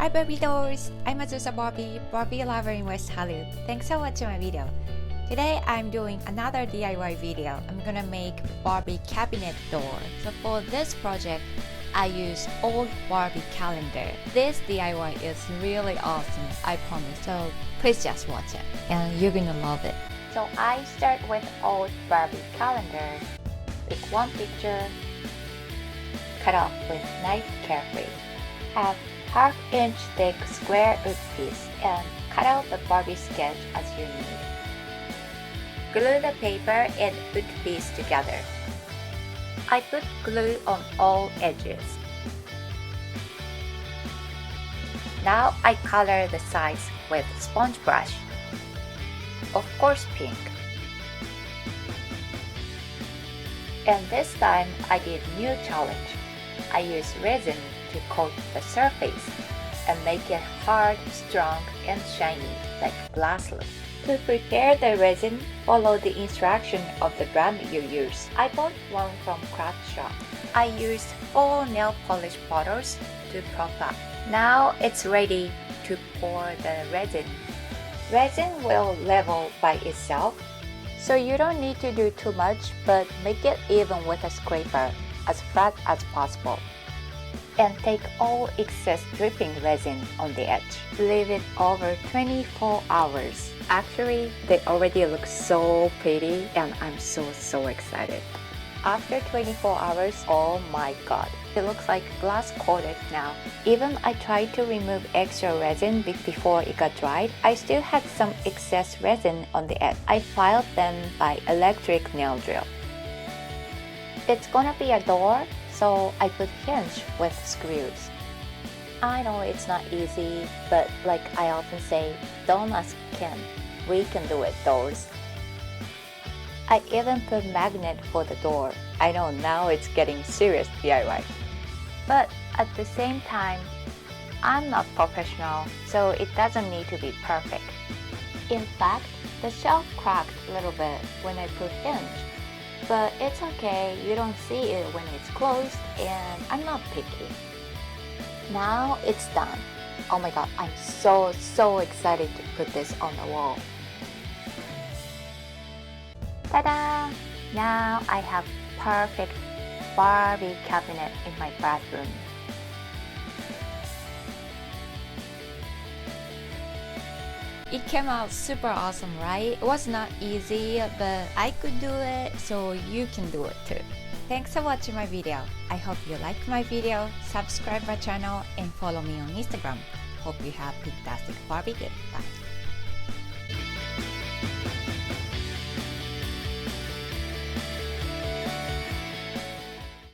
Hi Barbie dolls! I'm Azusa Barbie, Barbie lover in West Hollywood. Thanks for watching my video. Today I'm doing another DIY video. I'm gonna make Barbie cabinet door. So for this project, I used old Barbie calendar. This DIY is really awesome, I promise. So please just watch it and you're gonna love it. So I start with old Barbie calendar. Pick one picture, cut off with knife carefully. Have half-inch thick square wood piece and cut out the Barbie sketch as you need. Glue the paper and wood piece together. I put glue on all edges. Now I color the sides with sponge brush. Of course pink. And this time I did new challenge. I used resin to coat the surface and make it hard, strong, and shiny like glass look. To prepare the resin, follow the instruction of the brand you use. I bought one from craft shop. I used 4 nail polish bottles to prop up. Now it's ready to pour the resin. Resin will level by itself, so you don't need to do too much, but make it even with a scraper, as flat as possible. And take all excess dripping resin on the edge. Leave it over 24 hours. Actually, they already look so pretty and I'm so excited. After 24 hours, oh my god, it looks like glass coated now. Even I tried to remove extra resin before it got dried, I still had some excess resin on the edge. I filed them by electric nail drill. It's gonna be a door, so I put hinge with screws. I know it's not easy, but like I often say, don't ask Ken, we can do it dolls. I even put magnet for the door. I know now it's getting serious DIY. But at the same time, I'm not professional, so it doesn't need to be perfect. In fact, the shelf cracked a little bit when I put hinge. But it's okay, you don't see it when it's closed, and I'm not picky. Now it's done. Oh my god, I'm so excited to put this on the wall. Ta-da! Now I have perfect Barbie cabinet in my bathroom. It came out super awesome, right? It was not easy, but I could do it, so you can do it too. Thanks for watching my video. I hope you like my video, subscribe my channel, and follow me on Instagram. Hope you have a fantastic Barbie day. Bye.